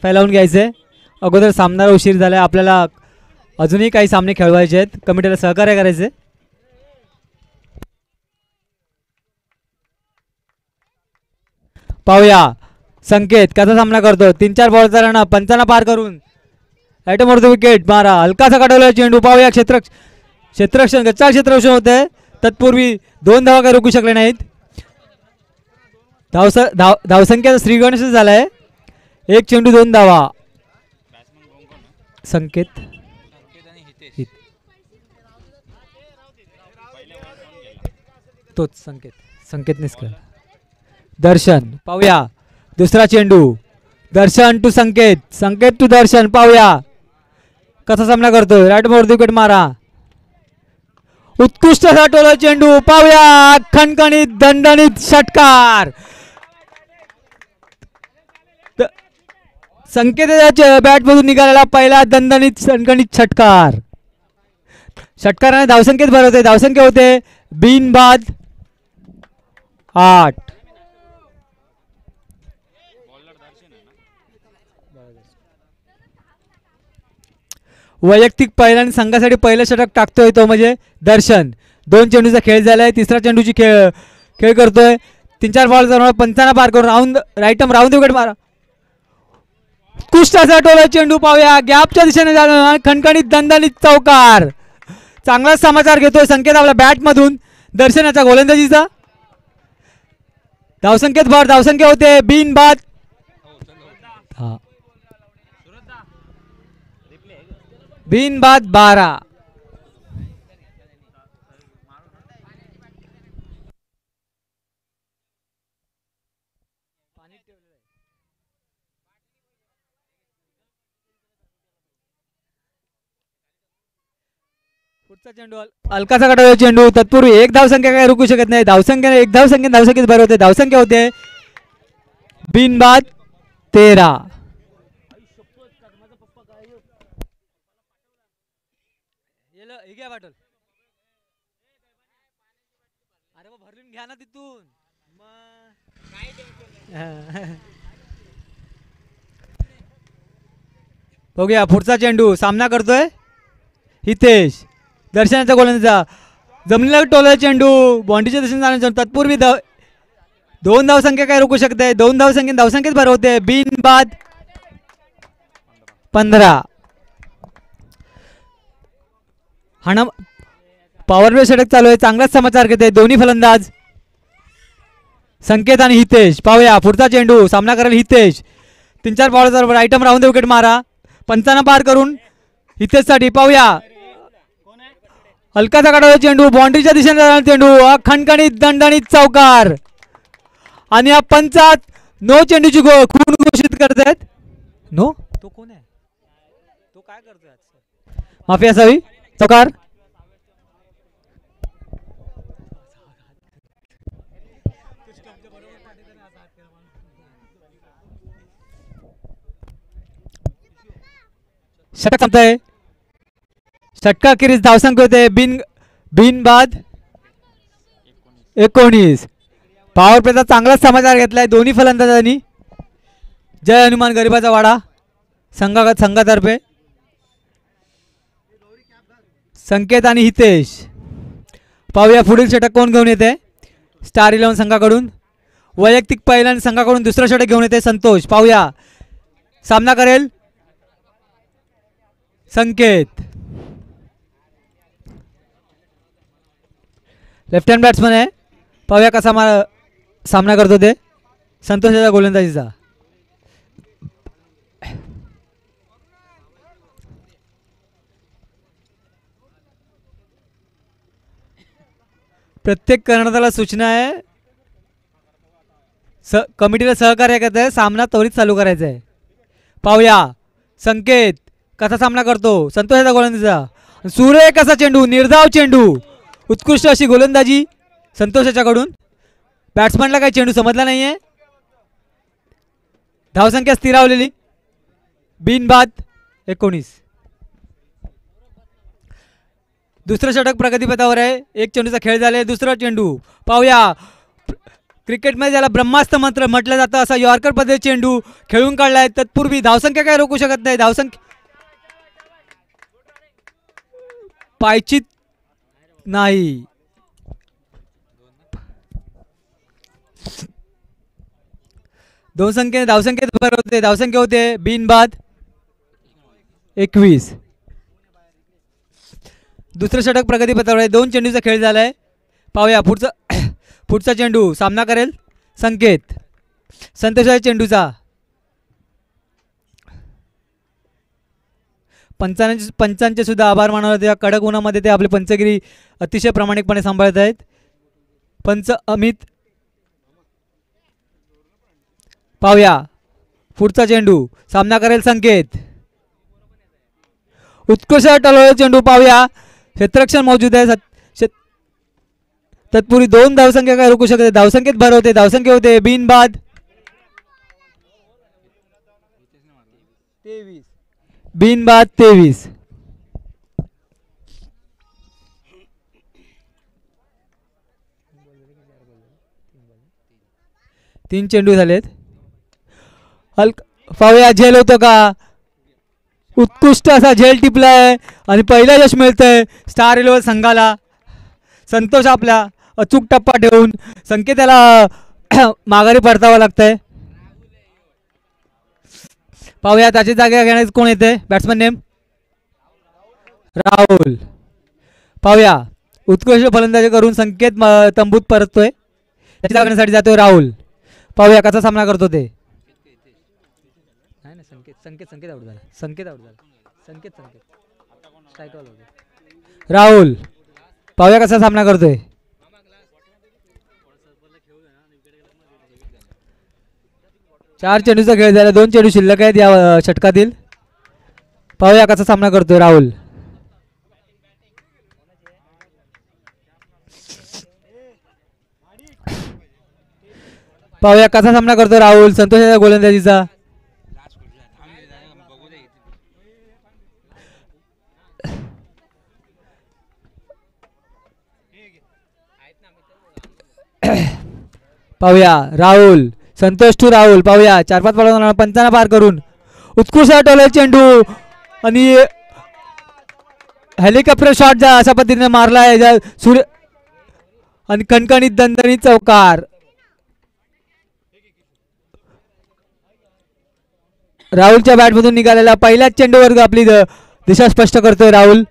फैलावून घ्यायचे. अगोदर सामना उशीर झाला, आपल्याला अजूनही काही सामने खेळवायचे आहेत. कमिटीला सहकार्य करायचे. पाहूया संकेत कसा सामना करतो. 3-4 बॉलचा रन, पंचांना पार करून ॲटमवरती विकेट मारा. हलकासा काढवला चेंडू. पाहूया क्षेत्ररक्षण गच्चा क्षेत्ररक्षण होते. तत्पूर्वी 2 धावा काही रोखू शकले नाहीत. धावसंख्या श्री गणेश झालाय. 1 चेंडू 2 धावा. संकेत तोच संकेतनेच खेळ. दर्शन पाहूया दुसरा चेंडू. दर्शन टू संकेत, संकेत टू दर्शन. पाहूया कसा सामना करतोय. राईटवरती विकेट मारा. उत्कृष्ट साठवला चेंडू. पाहूया खणखणीत दणदणीत षटकार. संकेताच्या बॅट मधून निघालेला पहिला दणदणीत खणखणीत षटकार. षटकाराने धावसंख्येत भर होते. धावसंख्या होते बिनबाद 8. वैयक्तिक पहिला आणि संघासाठी पहिलं षटक टाकतोय तो म्हणजे दर्शन. 2 चेंडूचा खेळ झालाय. तिसरा चेंडूची खेळ करतोय. 3-4 बॉल 55 पार करून राऊंड विकेट मारा. कुष्टाचा टोला चेंडू. पाहूया गॅपच्या दिशेने जाणार. खणखणीत दणदणीत चौकार. चांगलाच समाचार घेतोय संकेत आपल्या बॅट मधून. दर्शनाचा गोलंदाजीचा धावसंख्येत भर. धावसंख्या होते बिनबाद 12. पुढचा चेंडू हलकासा काढावा चेंडू. तत्पूर्वी 1 धावसंख्या काय रोखू शकत नाही. धावसंख्येत भर होते. धावसंख्या होते बिनबाद 13. अरे भरलून घ्या ना तिथून. बघूया पुढचा चेंडू. सामना करतोय हितेश. दर्शनाचा गोलंदाजा जमिनीला टोला चेंडू. बॉन्डीच्या दिशेने जाण्याचा. तत्पूर्वी 2 धावसंख्या काय रोखू शकते. 2 धावसंख्येत भर होते बिनबाद 15. पॉवर प्ले षटक चालू आहे. चांगलाच समाचार घेते दोन्ही फलंदाज संकेत आणि हितेश. पाहूया पुढचा चेंडू. सामना करेल हितेश. 3-4 बॉलवर आयटम राहून दे विकेट मारा. 55 पार करून हितेश साठी. पाहूया हलकाचा काढावा चेंडू. बाउंड्रीच्या दिशेने जाणारा चेंडू. खणखणीत दणदणीत चौकार. आणि या पंचात नो चेंडूची खून घोषित करतात. नो तो कोण आहे. तो काय करतोय. माफी असावी. चौकार. षटक संपतंय. षटकाखेरीज धावसंख्या होते बिनबाद 19. पॉवर प्लेचा चांगलाच समाचार घेतलाय दोन्ही फलंदाजांनी. जय हनुमान गरिबाचा वाडा संघातर्फे. संकेत आणि हितेश. पाहूया पुढील षटक कोण घेऊन येते. स्टार 11 संघाकडून. वैयक्तिक पहिल्या संघाकडून दुसरं षटक घेऊन येते संतोष. पाहूया सामना करेल संकेत. लेफ्ट हँड बॅट्समन आहे. पाहूया कसा सामना करतो ते संतोषाच्या गोलंदाजीचा. प्रत्येक कर्णधाराला सूचना आहे. कमिटीला सहकार्य करत आहे. सामना त्वरित चालू करायचा आहे. पाहूया संकेत कसा सामना करतो. संतोषाचा गोलंदाजीचा. सुरेख असा चेंडू. निर्धाव चेंडू. उत्कृष्ट अशी गोलंदाजी संतोषाच्याकडून. बॅट्समॅनला काही चेंडू समजला नाहीये. धावसंख्या स्थिरावलेली बिनबाद 19. दुसरं षटक प्रगतीपथावर आहे. 1 चेंडूचा खेळ झालाय. दुसरा चेंडू. पाहूया क्रिकेटमध्ये ज्याला ब्रह्मास्त्र मंत्र म्हटलं जातं असा यॉर्कर पद्धती चेंडू खेळून काढलाय. तत्पूर्वी धावसंख्या काय रोखू शकत नाही. धावसंख्या पायचीत नाही. धावसंख्येत भर होते. धावसंख्या होते बिनबाद 21. दुसरं षटक प्रगतीपथावर आहे. 2 चेंडूचा खेळ झालाय. पाहूया पुढचा चेंडू सामना करेल संकेत. संतोष आहे चेंडूचा. पंचांचे सुद्धा आभार मानवत. या कडक उन्हामध्ये ते आपले पंचगिरी अतिशय प्रामाणिकपणे सांभाळत आहेत. पंच अमित. पाहूया पुढचा चेंडू सामना करेल संकेत. उत्कृष्ट टोलवलेला चेंडू. पाहूया क्षेत्ररक्षण मौजूद आहे. तत्पूर्वी 2 धावसंख्या काय रोखू शकते. धावसंख्येत भर होते. धावसंख्या होते बिनबाद 23. बिनबाद 23. 3 चेंडू झालेत. पाहूया झेल होतो का. उत्कृष्ट असा झेल टिपलाय आणि पहिला यश मिळतंय स्टार इलेव्हन संघाला. संतोष आपला अचूक टप्पा ठेवून संकेताला माघारी परतावं लागतंय. पाहूया त्याची जागा घेण्यास कोण येते. Batsman name Rahul. पाहूया उत्कृष्ट फलंदाजी करून संकेत तंबूत परततोय. त्याची जागा घेण्यासाठी जातोय राहुल. पाहूया कसा सामना करतो ते. संकेत आउट झाला. राहुल. पाहूया कसा सामना करतोय. चार चेंडूचा खेळ झाला. 2 चेंडू शिल्लक आहेत या षटकातील. पाहूया कसा सामना करतोय राहुल. पाहूया कसा सामना करतो राहुल संतोषाच्या गोलंदाजीचा. पाहूया राहुल. संतोष टू राहुल. पाहूया 4-5 बॉल पंचांना पार करून उत्कृष्ट टोले चेंडू आणि हेलिकॉप्टर शॉट जा अशा पद्धतीने मारलाय सूर्य आणि कणकणीत दणदणीत चौकार. राहुलच्या बॅटमधून निघालेला पहिल्याच चेंडूवर आपली दिशा स्पष्ट करतोय राहुल.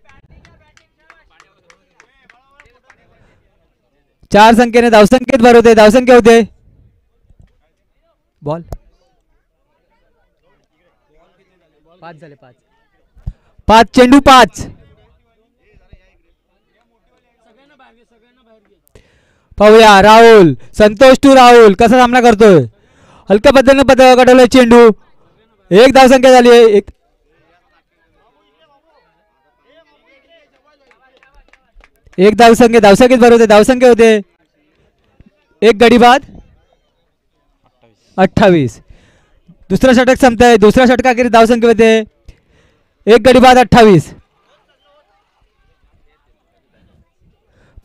4 संख्येने धावसंख्येत भर होते. धावसंख्या होते बॉल 5 झाले. 5 चेंडू 5. पाहूया राहुल. संतोष टू राहुल कसा सामना करतोय. हलक्या पद्धतीने कडवलाय चेंडू. 1 धावसंख्या झाली. एक धावसंख्येत भर होते. धावसंख्या होते 1 गडी बाद 28. दुसरा षटक संपतंय. दुसऱ्या षटकाखेरीज धावसंख्या होते 1 गडी बाद 28.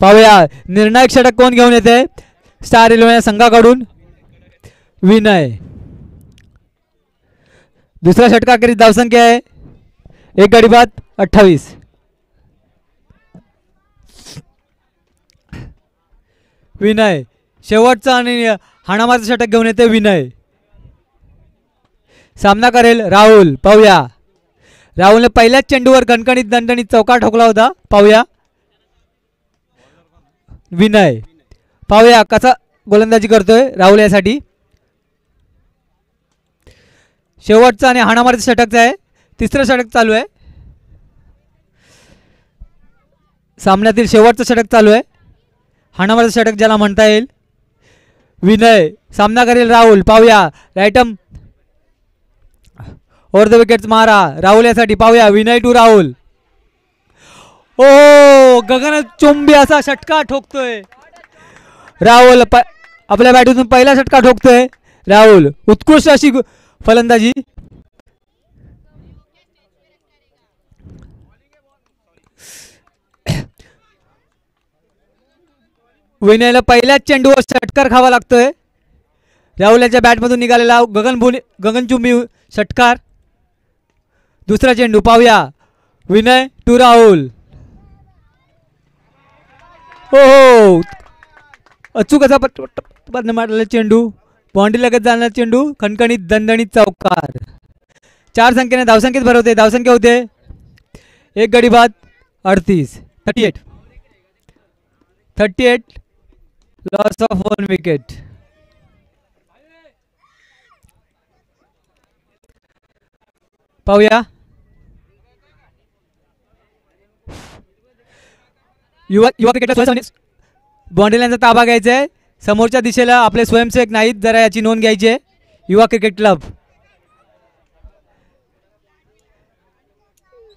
पाहूया निर्णायक षटक कोण घेऊन येते स्टार इलेव्हन संघाकडून. विनय. दुसऱ्या षटकाखेरीज धावसंख्या आहे 1 गडी बाद 28. विनय शेवटचा आणि हाणामारचं षटक घेऊन येते विनय. सामना करेल राहुल. पाहूया राहुलने पहिल्याच चेंडूवर कणकणीत दणदणीत चौकार ठोकला होता. पाहूया विनय. पाहूया कसा गोलंदाजी करतोय राहुल यासाठी. शेवटचा आणि हाणामारचं षटकचं आहे. तिसरं षटक चालू आहे. सामन्यातील शेवटचं षटक चालू आहे. हाणामारचं षटक ज्याला म्हणता येईल. विनय सामना करेल राहुल. पाहूया रायटम ओव्हर द विकेट्स मारा राहुल यासाठी. पाहूया विनय टू राहुल. ओ गगनचुंबी असा षटका ठोकतोय राहुल. आपल्या बॅटमधून पहिला षटका ठोकतोय राहुल. उत्कृष्ट अशी फलंदाजी. विनयला पहिल्याच चेंडूवर षटकार खावा लागतोय. राहुल याच्या बॅटमधून निघालेला गगनचुंबी षटकार. दुसरा चेंडू पाहूया. विनय टू राहुल. हो अचूक असा मारलेला चेंडू. बाउंड्री लगत जाणारा चेंडू. खणखणीत दणदणीत चौकार. 4 संख्येने धावसंख्येत भरवते. धावसंख्या होते एक गडी बाद 38. Loss of 1 wicket. पाहूया युवा क्रिकेटला बाउंड्री लाईनचा ताबा घ्यायचा आहे. समोरच्या दिशेला आपले स्वयंसेवक नाहीत, जरा याची नोंद घ्यायची आहे. युवा क्रिकेट क्लब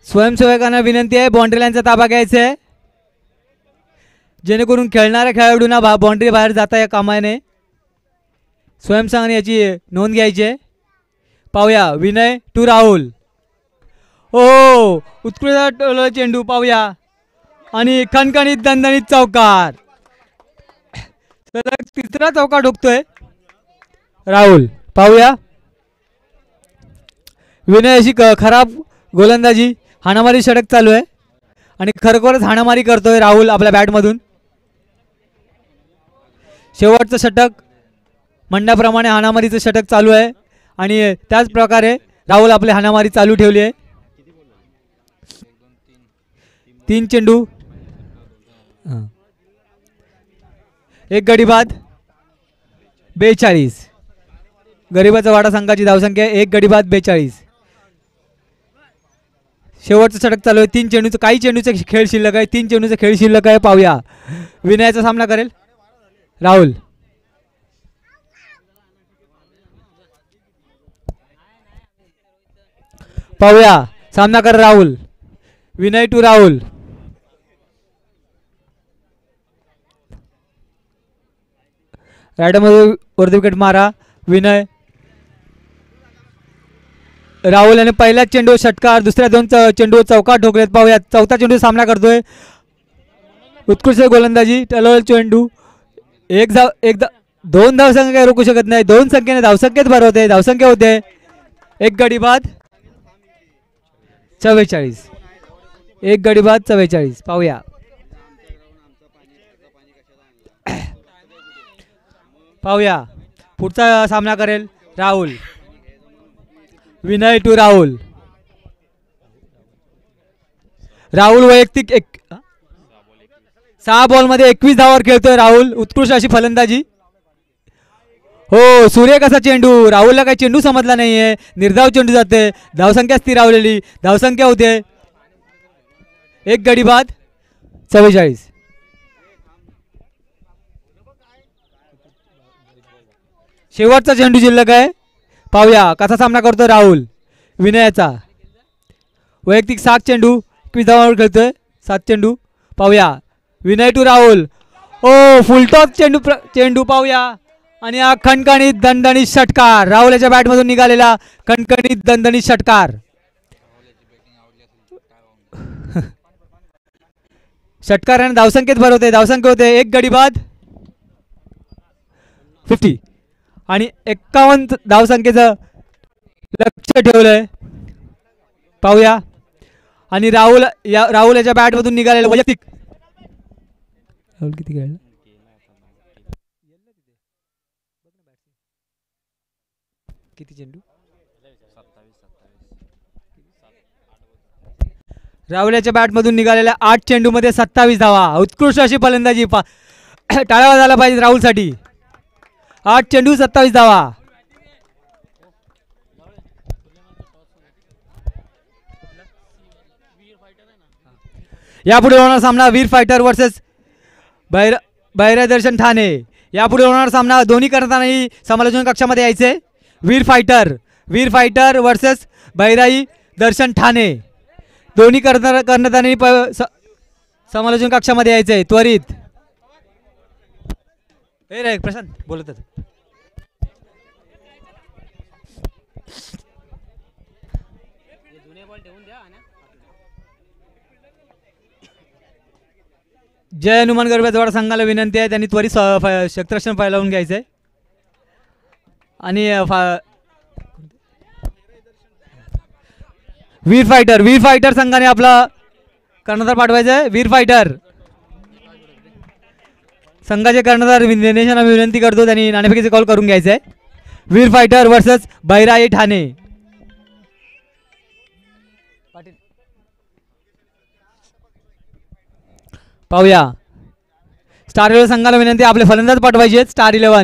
स्वयंसेवकांना विनंती आहे बाउंड्री लाईनचा ताबा घ्यायचा आहे, जेणेकरून खेळणाऱ्या खेळाडूंना बाउंड्री बाहेर जाता या कामाने. स्वयंसेवकांनी याची नोंद घ्यायची आहे. पाहूया विनय टू राहुल. ओ उत्कृष्ट चेंडू पाहूया आणि खणखणीत दणदणीत चौकार. तर तिसरा चौकार ठोकतोय राहुल. पाहूया विनय अशी खराब गोलंदाजी, हाणामारी षटक चालू आहे आणि खरोखरच हाणामारी करतोय राहुल आपल्या बॅटमधून. शेवटचं षटक म्हणण्याप्रमाणे हाणामारीचं षटक चालू आहे आणि त्याच प्रकारे राहुल आपली हाणामारी चालू ठेवली आहे. 3 चेंडू एक गडी बाद 42. गरीबाचा वाडा संघाची धावसंख्या 1 गडी बाद 42. शेवटचं षटक चालू आहे. 3 चेंडूचं काही चेंडूचा खेळ शिल्लक आहे. 3 चेंडूचा खेळ शिल्लक आहे. पाहूया विनयाचा सामना करेल राहुल. पाहूया सामना कर राहुल. विनय टू राहुल. रायडरमध्ये वरती विकेट मारा. विनय राहुल याने पहिला चेंडू षटकार, दुसऱ्या 2 चेंडू चौकार ठोकलेत. पाहूया चौथा चेंडू सामना करतोय. उत्कृष्ट गोलंदाजी, टलोल चेंडू. 2 धावसंख्या काही रोखू शकत नाही. 2 संख्येने धावसंख्येत भरवते. धावसंख्या होते 1 गडी बाद 44. 1 गडी बाद 44. पाहूया पाहूया पुढचा सामना करेल राहुल. विनय टू राहुल. राहुल वैयक्तिक 6 बॉलमध्ये 21 धावावर खेळतोय राहुल. उत्कृष्ट अशी फलंदाजी. हो सुरेख असा चेंडू. राहुलला काही चेंडू समजला नाहीये. निर्धाव चेंडू जाते. धावसंख्या स्थिरावलेली. धावसंख्या होते 1 गडी बाद 44. शेवटचा चेंडू शिल्लक आहे. पाहूया कसा सामना करतो राहुल. विनयाचा वैयक्तिक 7 चेंडू 21 धावांवर खेळतोय. 7 चेंडू. पाहूया विनय टू राहुल. ओ फुलटॉस चेंडू पाहूया आणि हा खणखणीत दणदणीत षटकार. राहुल याच्या बॅटमधून निघालेला खणखणीत दणदणीत षटकार. षटकाराने धावसंख्येत भरवते. धावसंख्या होते 1 गडी बाद 50 आणि 51 धावसंख्येचं लक्ष ठेवलंय. पाहूया आणि राहुल याच्या बॅटमधून निघालेलं वैयक्तिक. राहुल किती खेळला? किती चेंडू? राहुल याच्या बॅटमधून निघालेल्या 8 चेंडूमध्ये 27 धावा. उत्कृष्ट अशी फलंदाजी. टाळ्या झाला पाहिजे राहुलसाठी. 8 चेंडू 27 धावा. यापुढे होणार सामना वीर फायटर वर्सेस बहिरा दर्शन ठाणे. यापुढे होणार सामना दोन्ही करतानाही समालोचन कक्षामध्ये यायचे. वीर फायटर वर्सेस बहिराई दर्शन ठाणे. दोन्ही करतानाही समालोचन कक्षामध्ये यायचे त्वरित. हे रे प्रशांत बोलत होता. जय हनुमान गरब्याद्वारा संघाला विनंती आहे त्यांनी त्वरित क्षेत्ररक्षण फैलावून घ्यायचंय. आणि वीर फायटर संघाने आपला कर्णधार पाठवायचा आहे. वीर फायटर संघाचे कर्णधार दिनेशांना विनंती करतो त्यांनी नाणेफेकीचे कॉल करून घ्यायचं आहे. वीर फायटर वर्सेस बैराई ठाणे. पाहूया. स्टार 11 संघाला विनंती आपले फलंदाज पाठवायचे आहेत. स्टार 11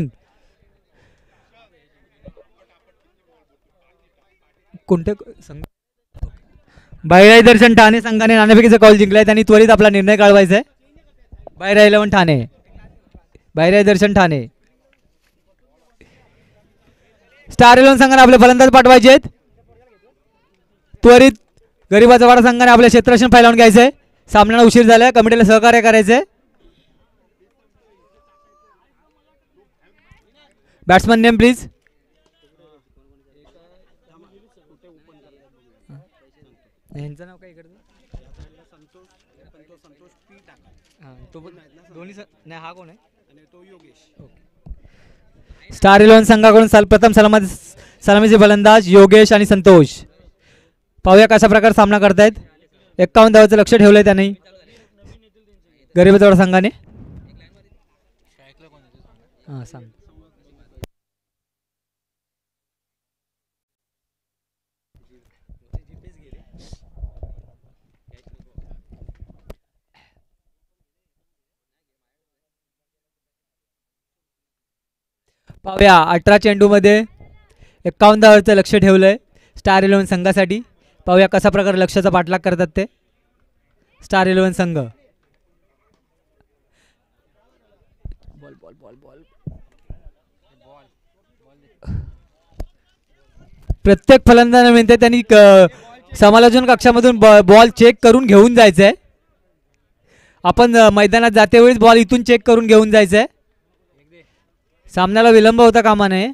कोणते संघ? बैराई दर्शन ठाणे संघाने नाणेफेकीचा कॉल जिंकलाय. त्यांनी त्वरित आपला निर्णय कळवायचा आहे. बैराई 11 ठाणे. बैराई दर्शन ठाणे. स्टार 11 संघाने आपले फलंदाज पाठवायचे आहेत. त्वरित गरीबाचा वाडा संघाने आपले क्षेत्ररक्षण फैलावून घ्यायचंय. सामन्याला उशीर झालाय. कमिटीला सहकार्य करायचंय. Batsman name please. यांचं नाव काय इकडचं? दोन्ही नाही. हा कोण आहे? स्टार 11 संघाकडून प्रथम सलामीचे फलंदाज योगेश आणि संतोष. पाहूया कशा प्रकारे सामना करतायत. 51 धावांचं लक्ष ठेवलंय त्यांनी गरीबाचा संघाने. हां सांग. पाहूया 18 चेंडूमध्ये 51 धावांचं लक्ष ठेवलंय स्टार 11 संघासाठी. पाहूया कसा प्रकारे लक्ष्याचा पाठलाग करतात ते स्टार 11 संघ. Ball ball ball ball. प्रत्येक फलंदाजाने म्हणते त्यांनी समालोचन कक्षामधून बॉल चेक करून घेऊन जायचं आहे. आपण मैदानात जातेवेळीच बॉल इथून चेक करून घेऊन जायचं आहे. सामन्याला विलंब होता कामा नये.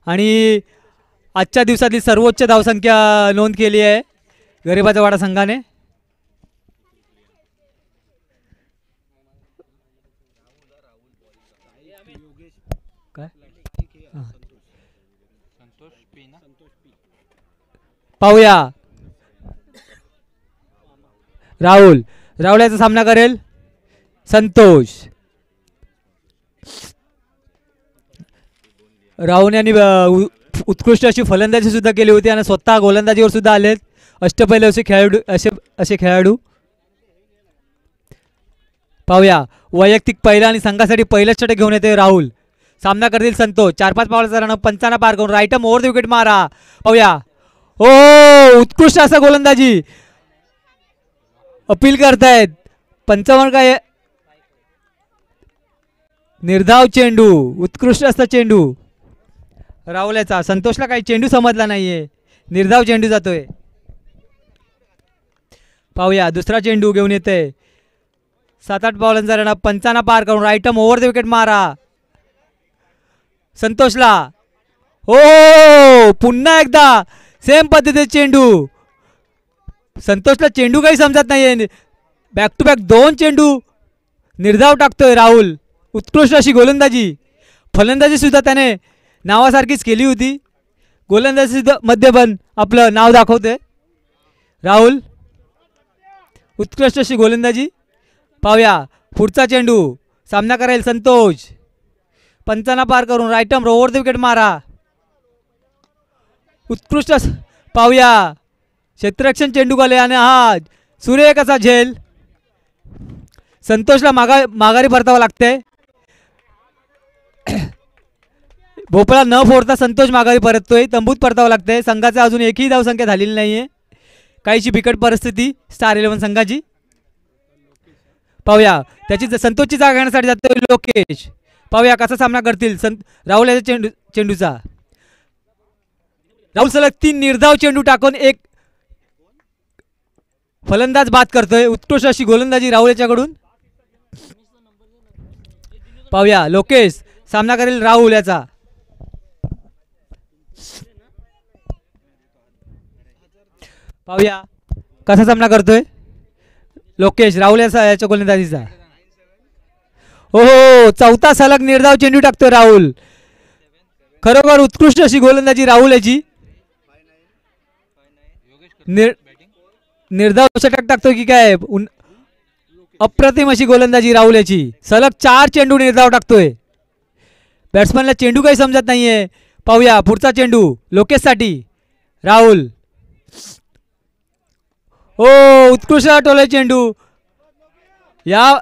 आणि आजच्या दिवसातली सर्वोच्च धावसंख्या नोंद केली आहे गरीबाचा वाडा संघाने. काय पाहूया. राहुल याचा सामना करेल संतोष. राहुल यांनी उत्कृष्ट अशी फलंदाजी सुद्धा केली होती आणि स्वतः गोलंदाजीवर सुद्धा आलेत. अष्टपैलू असे खेळाडू. पाहूया वैयक्तिक पहिला आणि संघासाठी पहिलाच षटक घेऊन येते राहुल. सामना करतील संतोष. 4-5 पावलाचा रन 55 पार करून राईटम ओव्हर द विकेट मारा. पाहूया. हो उत्कृष्ट असा गोलंदाजी अपील करतायत. 55 काय निर्धाव चेंडू. उत्कृष्ट असा चेंडू राहुल्याचा. संतोषला काही चेंडू समजला नाहीये. निर्धाव चेंडू जातोय. पाहूया दुसरा चेंडू घेऊन येते. 7-8 पावलांचा रन 55 पार करून राईटम ओव्हर द विकेट मारा संतोषला. हो पुन्हा एकदा सेम पद्धतीचे चेंडू. संतोषला चेंडू काही समजत नाहीये. बॅक टू बॅक 2 चेंडू निर्धाव टाकतोय राहुल. उत्कृष्ट अशी गोलंदाजी. फलंदाजी सुद्धा त्याने नावासारखीच केली होती. गोलंदाजी सुद्धा मध्ये पण आपलं नाव दाखवतोय राहुल. उत्कृष्ट अशी गोलंदाजी. पाहूया पुढचा चेंडू. सामना करेल संतोष. 55 पार करून राईटम ओव्हर द विकेट मारा. उत्कृष्ट पाहूया क्षेत्ररक्षण चेंडू आले आणि हा सुरेख असा झेल. संतोषला माघारी परतावं लागते. भोपळा न फोडता संतोष माघारी परततोय. तंबूत परतावं लागतंय. संघाचा अजून एकही धावसंख्या झालेली नाहीये. काहीशी बिकट परिस्थिती स्टार 11 संघाची. पाहूया त्याची संतोषची जागा घेण्यासाठी जातोय लोकेश. पाहूया कसा सामना करतील राहुल याच्या चेंडूचा. राहुल सलग 3 निर्धाव चेंडू टाकून एक फलंदाज बाद करतोय. उत्कृष्ट अशी गोलंदाजी राहुल याच्याकडून. पाहूया लोकेश सामना करेल राहुल याचा. पाहूया कसा सामना करतोय लोकेश राहुल याच्या गोलंदाजीचा. हो हो, चौथा सलग निर्धाव चेंडू टाकतोय राहुल. खरोखर उत्कृष्ट अशी गोलंदाजी राहुल याची. निर्धाव षटक टाकतो की काय. अप्रतिम अशी गोलंदाजी राहुल याची. सलग 4 चेंडू निर्धाव टाकतोय. बॅट्समनला चेंडू काही समजत नाहीये. पाहूया पुढचा चेंडू लोकेशसाठी. राहुल. हो, उत्कृष्ट टोले चेंडू. या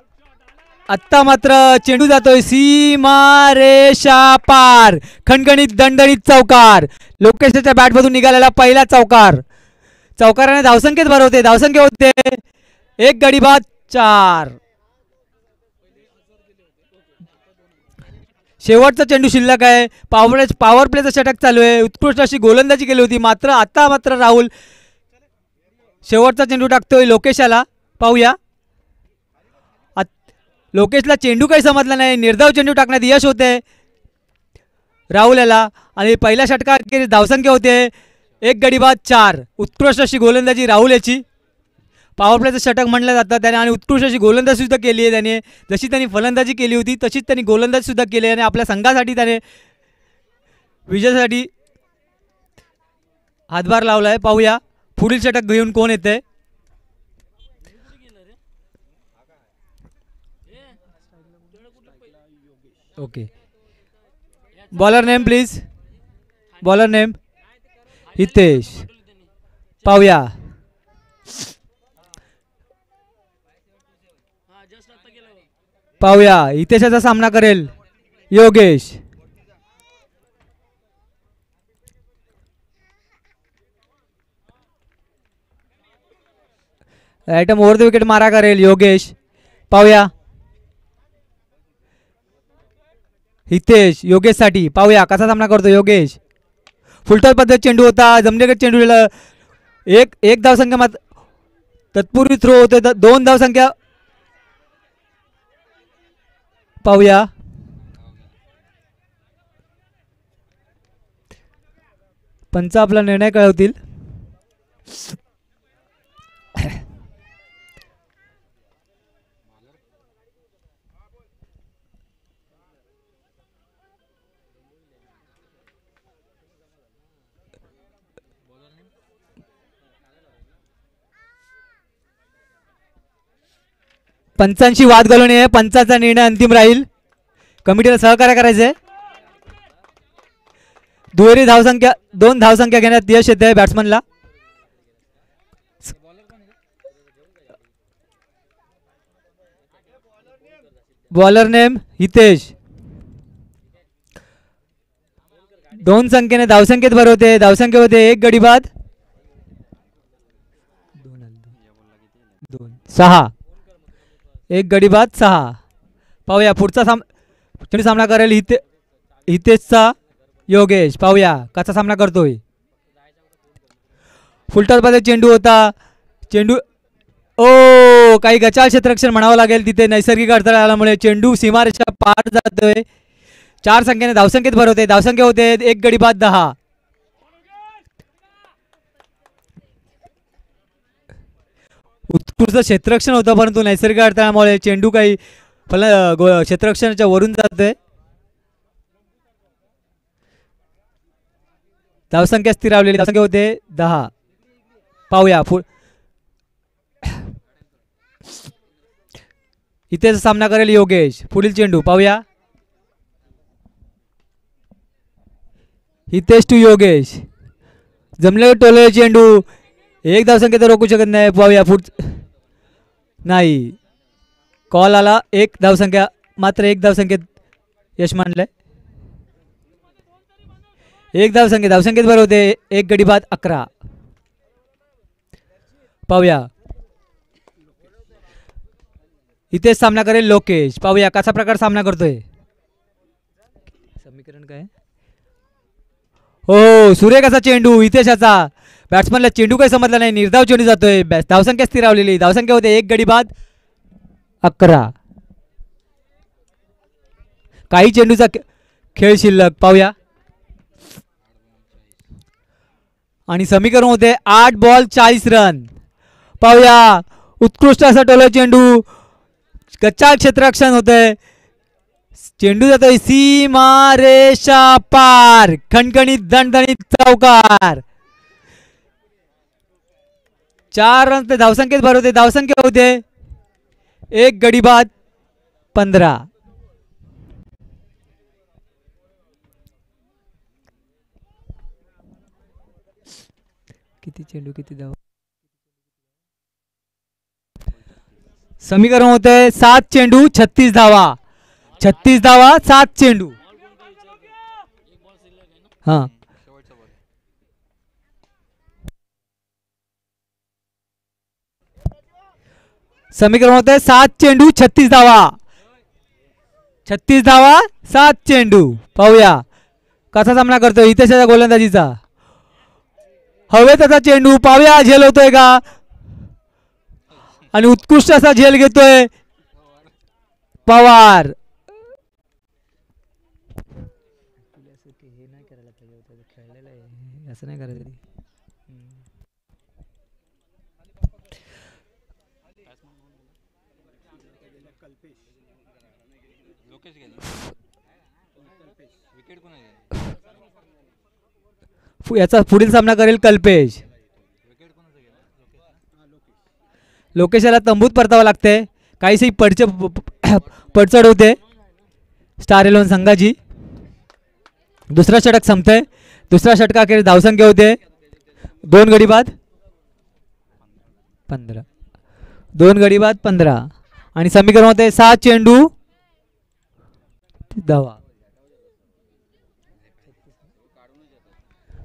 आत्ता मात्र चेंडू जातोय सीमा रेषा पार. खणखणीत दणदणीत चौकार. लोकेशच्या बॅटमधून निघालेला पहिला चौकार. चौकाराने धावसंख्येत भरवते. धावसंख्या होते 1 गडी बाद 4. शेवटचा चेंडू शिल्लक आहे. पॉवर प्लेचा षटक चालू आहे. उत्कृष्ट अशी गोलंदाजी केली होती. आता मात्र राहुल शेवटचा चेंडू टाकतोय लोकेशाला. पाहूया. लोकेशला चेंडू काही समजला नाही. निर्धाव चेंडू टाकण्यात यश होते राहुल याला. आणि पहिल्या षटकात धावसंख्या होते 1 गडी बाद 4. उत्कृष्ट अशी गोलंदाजी राहुल याची. पॉवर प्लेचं षटक म्हटलं जातं त्याने. आणि उत्कृष्ट अशी गोलंदाजी सुद्धा केली आहे त्याने. जशी त्यांनी फलंदाजी केली होती तशीच त्यांनी गोलंदाजी सुद्धा केली आहे. आणि आपल्या संघासाठी त्याने विजयासाठी हातभार लावला आहे. पाहूया पुढील षटक घेऊन कोण येते. Okay, bowler name please. Bowler name Hitesh. पाहूया. पाहूया हितेशाचा सामना करेल Yogesh. Item over the wicket मारा करेल योगेश. पाहूया हितेश योगेशसाठी. पाहूया कसा सामना करतो योगेश. फुलटॉस पद्धत चेंडू होता. जमलेगड चेंडू एक धावसंख्या मात्र तत्पूर्वी थ्रो होतोय. 2 धावसंख्या. पाहूया पंच आपला निर्णय कळवतील. पंचांशी वाद घालू नये. पंचाचा निर्णय अंतिम राहील. कमिटीला सहकार्य करायचंय. दुहेरी धावसंख्या 2 धावसंख्या घेण्यात यश येते बॅट्समनला. Bowler name Hitesh. 2 संख्येने धावसंख्येत भरवते. धावसंख्या होते 1 गडी बाद 6. 1 गडी बाद 6. पाहूया पुढचा सामना करेल हितेशचा योगेश. पाहूया कसा सामना करतोय. फुलटॉसमध्ये चेंडू होता. चेंडू काही गचाळ क्षेत्ररक्षण म्हणावं लागेल तिथे. नैसर्गिक अडथळा आल्यामुळे चेंडू सीमारेषा पार जातोय. 4 संख्येने धावसंख्येत भरवते. धावसंख्या होते 1 गडी बाद 10. उत्कृष्ट क्षेत्ररक्षण होतं परंतु नैसर्गिक अडथळ्यामुळे चेंडू काही क्षेत्ररक्षणाच्या वरून जातोय. धावसंख्या स्थिरावलेली. धावसंख्या होते 10. पाहूया इथेच सामना करेल योगेश. पुढील चेंडू पाहूया. हितेश टू योगेश. जमले टोले चेंडू. 1 धावसंख्या तर रोखू शकत नाही. पाहूया नाही. कॉल आला. 1 धावसंख्या मात्र 1 धावसंख्येत यश मानलंय. 1 धावसंख्येत बरोबर होते 1 गडी बाद 11. पाहूया इथेच सामना करेल लोकेश. पाहूया कसा प्रकार सामना करतोय. समीकरण काय. हो, सुरेख असा चेंडू हितेशाचा. बॅट्समनला चेंडू काही समजला नाही. निर्धाव चेंडू जातोय. धावसंख्या स्थिरावलेली. धावसंख्या होते 1 गडी बाद 11. काही चेंडूचा खेळ शिल्लक. पाहूया आणि समीकरण होते 8 बॉल 40 रन. पाहूया उत्कृष्ट असा टोला चेंडू, कच्चा क्षेत्ररक्षण होतंय, चेंडू जातोय सीमा रेषा पार, खणखणीत दणदणीत चौकार. 4 रन ते धावसंख्येत भर होते. धावसंख्या होते 1 गडी बाद 15. किती चेंडू किती धाव, समीकरण होते 7 चेंडू 36 धावा. 36 धावा 7 चेंडू. हा समीकरण होते 7 चेंडू 36 धावा. 36 धावा 7 चेंडू. पाहूया कसा सामना करतोय हितेशच्या गोलंदाजीचा. हवेत असा चेंडू, पाहूया झेल होतोय का, आणि उत्कृष्ट असा झेल घेतोय पवार. असं नाही करायचं. याचा पुढील सामना करेल कल्पेश. लोकेशला तंबूत परतावं लागते, काहीशी पडचड होते स्टार 11 संघाची. दुसरा षटक संपतंय. दुसऱ्या षटकाखेर धावसंख्या होते 2 गडी बाद 15. 2 गडी बाद 15 आणि समीकरण होते 7 चेंडू धावा.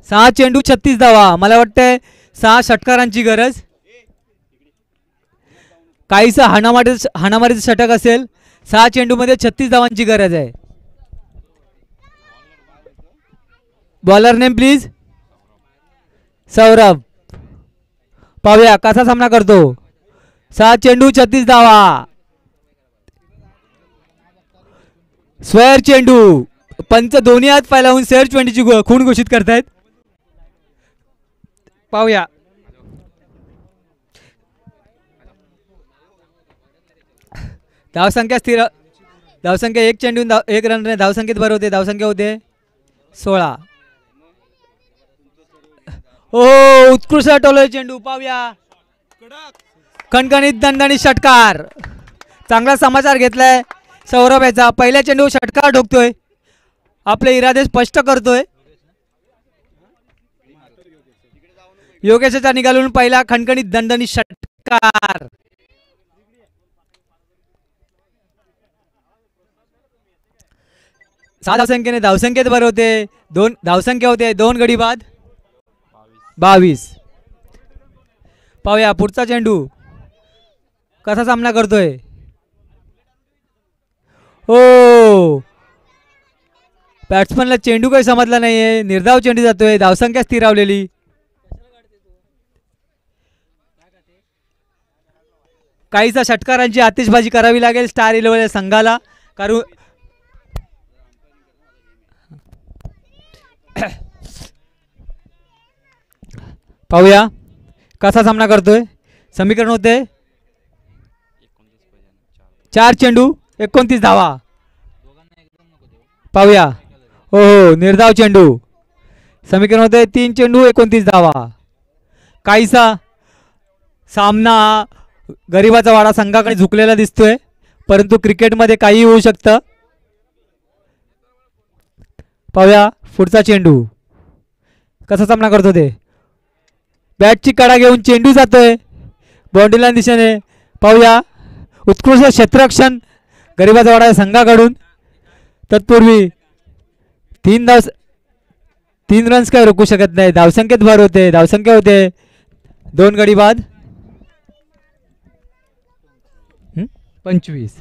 6 चेंडू 36 धावा. मला वाटतंय 6 षटकारांची गरज, काहीसं हाणामारीचं षटक असेल. 6 चेंडू मध्ये 36 धावांची गरज आहे. Bowler name please. सौरभ. पाहूया कसा सामना करतो. 6 चेंडू 36 धावा. स्क्वेअर चेंडू. पंच दोन्ही हात पाय लावून स्क्वेअर चेंडूची खूण घोषित करतायत. पाहूया धावसंख्या स्थिर. धावसंख्या 1 चेंडू 1 रन धावसंख्येत भर होते. धावसंख्या होते 16. ओ उत्कृष्ट टोले चेंडू. पाहूया खणखणीत दणदणीत षटकार. चांगला समाचार घेतलाय सौरभ याचा. पहिल्या चेंडू षटकार ठोकतोय, आपले इरादे स्पष्ट करतोय. योगेशचा निघालून पहिला खणखणीत दणदणीत षटकार. सात धावसंख्येने धावसंख्येत भर होते. 2 धावसंख्या होते 2 गडी बाद 22. पाहूया पुढचा चेंडू कसा सामना करतोय. हो बॅट्समनला चेंडू काही समजला नाहीये. निर्धाव चेंडू जातोय. धावसंख्या स्थिरावलेली. काहीसा षटकारांची आतिषबाजी करावी लागेल स्टार 11 संघाला. कारण पाहूया कसा सामना करतोय. समीकरण होते 4 चेंडू 29 धावा. पाहूया हो निर्धाव चेंडू. समीकरण होते 3 चेंडू 29 धावा. काहीसा सामना गरिबाचा वाडा संघाकडे झुकलेला दिसतोय, परंतु क्रिकेटमध्ये काही होऊ शकतं. पाहूया पुढचा चेंडू कसा सामना करतो ते. बॅटची कडा घेऊन चेंडू जातोय बाउंड्री लाईन दिशेने. पाहूया उत्कृष्ट क्षेत्ररक्षण गरिबाचा वाडा संघाकडून. तत्पूर्वी 3 रन्स काय रोखू शकत नाही. धावसंख्येत भर होते. धावसंख्या होते 2 गडी बाद 25.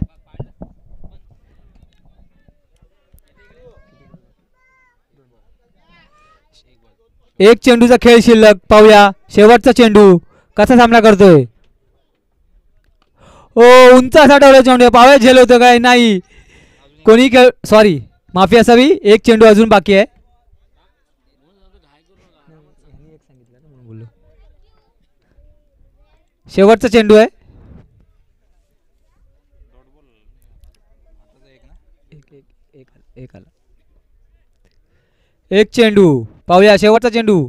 एक चेंडूचा खेळ शिल्लक. पाहूया शेवटचा चेंडू कसा सामना करतोय. ओ उंच असा डोळे चेंडू. पाहूया झेल होतो काय नाही. कोणी खेळ सॉरी माफी असावी. एक चेंडू अजून बाकी आहे. शेवटचा चेंडू आहे. एक आला. एक चेंडू पाहूया शेवटचा चेंडू